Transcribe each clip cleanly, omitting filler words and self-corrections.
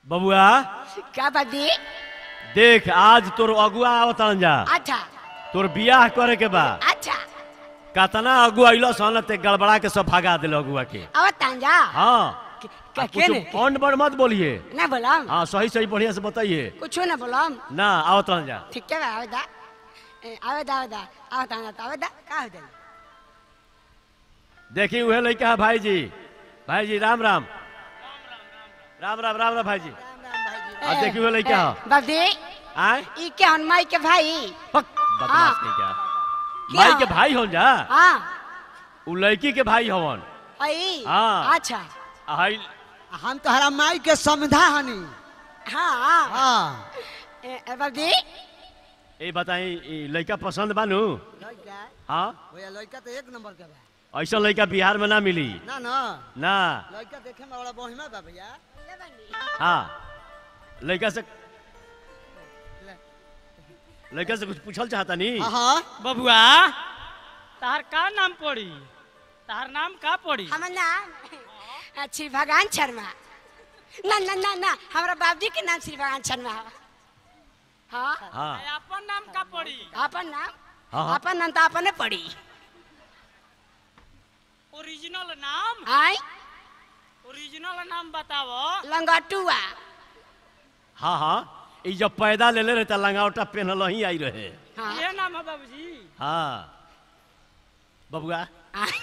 बबुआ क्या बाबी? देख आज तोर अगुआ आवतन जा अच्छा तोर बियाह करे के बा अच्छा कतना अगुआ अइलो सन ते गड़बड़ा के सब भगा दिल अगुआ के अब तांजा हाँ के ने पौंड बड़ मत बोलिए ना बोलम हाँ सही सही बढ़िया से बताइए कुछ ना बोलम ना आवतन जा ठीक है आवेदा आवेदा आवेदा आवता आवेदा का हो जाई देखी उहे लइका है भाई जी राम राम राम राम राम राम भाई जी अब देखी उहे लइका है बाबी आए ई के हनमाई के भाई बदमाश नहीं क्या माई के भाई हो जा हां उ लड़की के भाई हवन आई हाँ। अच्छा हाई हम तोहरा माई के समझा हनी हाँ हाँ बाबी ए बताई लड़का पसंद बानू लड़का हाँ भैया लड़का तो एक नंबर के बा ऐसा लड़का बिहार में ना मिली ना ना ना लड़का देखे में बड़ा बढ़िया बा भैया हाँ लड़का से कुछ पूछल चाहता नहीं हाँ बबुआ तार का नाम पड़ी तार नाम का पड़ी हमर नाम श्री भगवान शर्मा ना ना ना ना हमारा बाबूजी के नाम श्री भगवान शर्मा है हाँ हाँ अपन नाम का पड़ी अपन नाम हाँ। अपन नाम तो अपने पड़ी ओरिजिनल नाम आई ओरिजिनल नाम बताओ लंगटुआ हाँ हाँ ये जब पैदा ले रहे तो लंगावटा पहनल ही आई रहे हाँ ये नाम है बाबूजी हाँ बबुआ आई।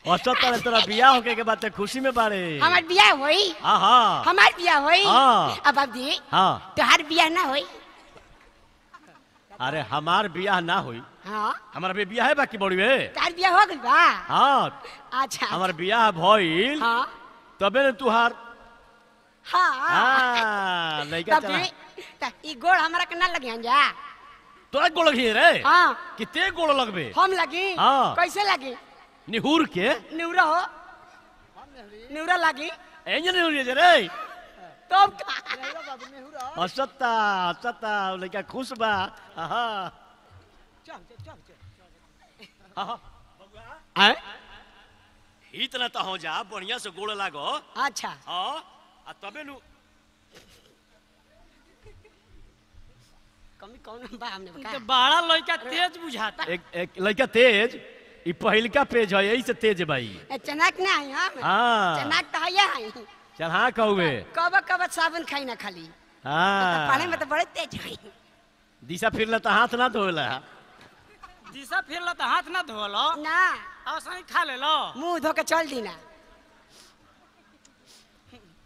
औसत तरह तोरा बियाह होके के बात खुशी में बारे हमार बियाह होई हाँ हाँ हमार बियाह होई हाँ। अब बाबूजी हाँ तोहार बियाह ना होई अरे हमार बियाह ना हुई हाँ हमारा भी बियाह है बाकी बड़ी वे तोहार बियाह हो गइल बा हाँ अच्छा हमार बियाह भइल हाँ तबे न तुहार हाँ हाँ लइका चला बाबूजी त ई गोड़ हमरा के ना लगियन जा तोरा गोड़ लगी रे हाँ कितने गोड़ लगबे हम लगी हाँ। कैसे लगी निहुर के निउरा हो निउरा लगी एंजन निहुर जे रे तो बाबू नेहुरा हसता हसता लइका खुश बा हाँ हाँ हैं इतना तो हो जा बढ़िया से गोड़ लागो अच्छा हाँ आ तबे नु कमी कौन बा हमने तो बका बड़ा लड़का तेज बुझाता एक लइका तेज ई पहिलका पेज है यही से तेज भाई चनाक ना है हम हाँ चनाक तो है है चल हाँ कहूबे कब कब साबुन खाई ना खाली हाँ पानी में तो बड़े तेज है दिशा फिरला तो हाथ ना धोला दिशा फिरला तो हाथ ना धोलो ना और सही खा ले लो मुंह धो के चल दी ना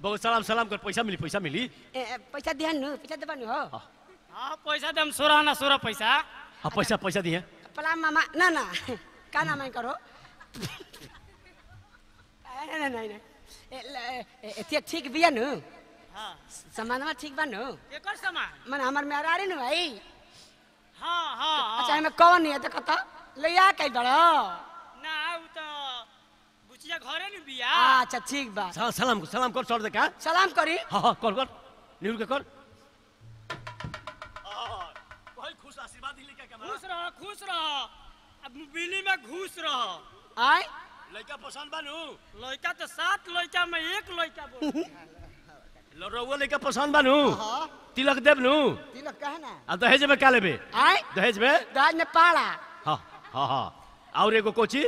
बहुत सलाम कर पैसा मिली पैसा दिहन नु पैसा देबन हो हाँ पैसा दे हम 16 ना 16 पैसा हाँ पैसा दिए पला मामा ना ना का नाम है करो नहीं नहीं नहीं एतिया ठीक बिया नु हाँ सामान ठीक बा नु एकर सामान मन हमर में आ रही नु भाई हाँ हाँ अच्छा हमें कौन नहीं है तो कता ले आ कई बड़ो ना उ तो बुचिया घरे नहीं बिया अच्छा ठीक बा सलाम कर सर दे का सलाम करी हाँ कर निहुर के कर खुश आशीर्वाद दिले का खुश रहो अब बिली में घुस रहो आय लइका पसंद बानू लड़का तो 7 लड़का में एक लड़का बोल लड़ौआ लइका पसंद बानू हाँ तिलक देब नु तिलक कहे ना आ दहेज में का लेबे आय दहेज में दाज में पाड़ा हाँ हाँ हाँ और एगो कोची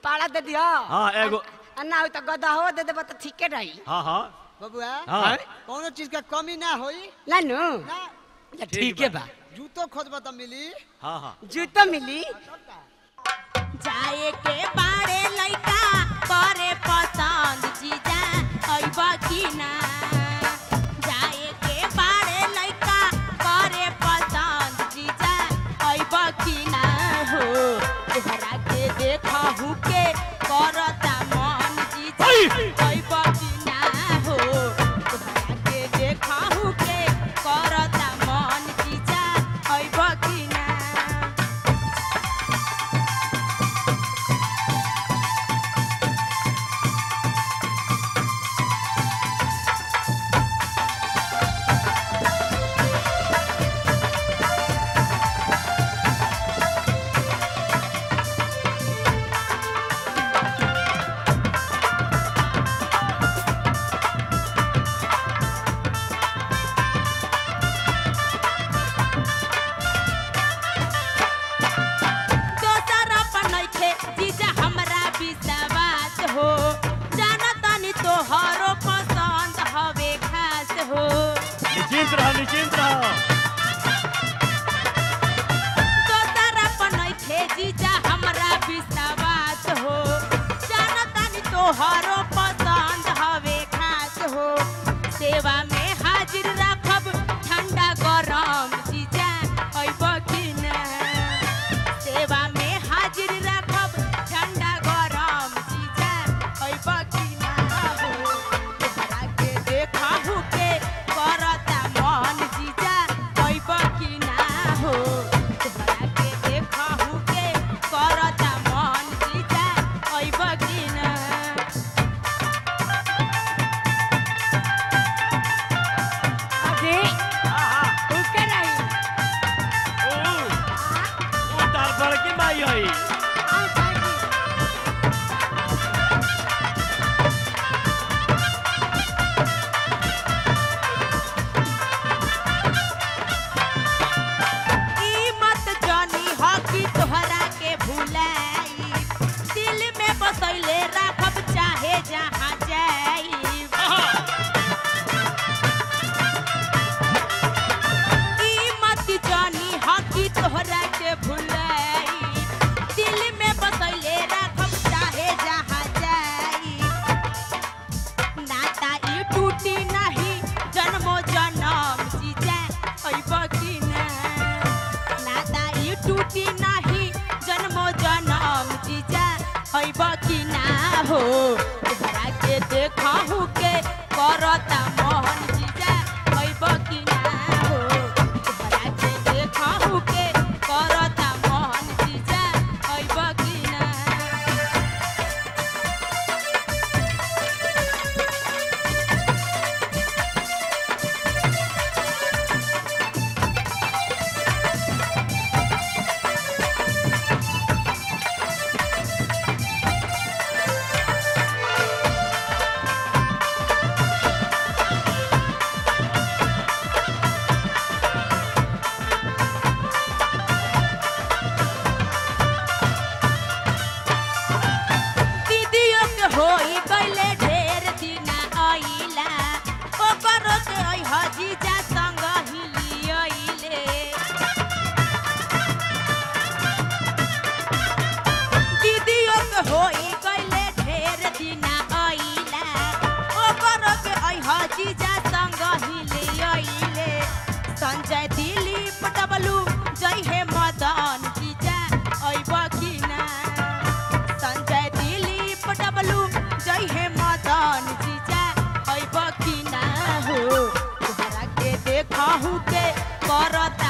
पाड़ा दे दियो हाँ, एगो। अन्ना हो तो गदा हो दे देबो तो ठीके रही हाँ हाँ बबुआ हाँ कोनो चीज का कमी ना होई ना नु ना ठीक है बा जूतो खोजबा तो मिली हाँ हाँ जूतो मिली जाए के बारे लइका करे पसंद जीजा अइबा की ना जाए के बारे लइका करे पसंद जीजा अइबा की ना हो तोहरा के देखा हूँ के करता मन जीजा अइबा की ना हो तोहरा के देखा हूँ के करता मन जीजा अइबा की ना सेवा में हाजिर राखब ठंडा गरम जीजा अइब कि ना सेवा में हाजिर राखब ठंडा गरम जीजा अइब कि ना हो तोहरा के देखहु के करता मन जीजा अइब कि ना हो तोहरा के देखहु के करता मन जीजा अइब कि ना अभी रुके नहीं ओ तार बड़की माई हई हाँ भाईजी ई मत जानी हो कि तोहरा के भुलाई दिल में बसैले राखब चाहे जहाँ जाई ई मत जानी हो कि तोहरा के भुलाई दिल में बसैले राखब चाहे जहाँ जाई नाता ई टूटी नहीं जन्मो जन्म जीजा अइब कि ना नाता ई टूटी नहीं जन्मो जन्म जीजा अइब कि ना हो तोहरा के देखहु के करता मोहन जीजा अइब कि ना हो तोहरा के देखहु के करता मोहन जीजा अइब कि ना दीदियों के होई गइले ढेर दिना आइला ओकरो के अइह जीजा संग हिली आइले दीदियों के होई गइले ढेर दिना आइला ओकरो के अइह जीजा संग हिली आइले संजय दिलीप डबलू जय हे मदन जीजा अइब कि ना संजय दिलीप डबलू जय हे मदन जीजा अइब कि ना हो तोहरा के देखहु के करता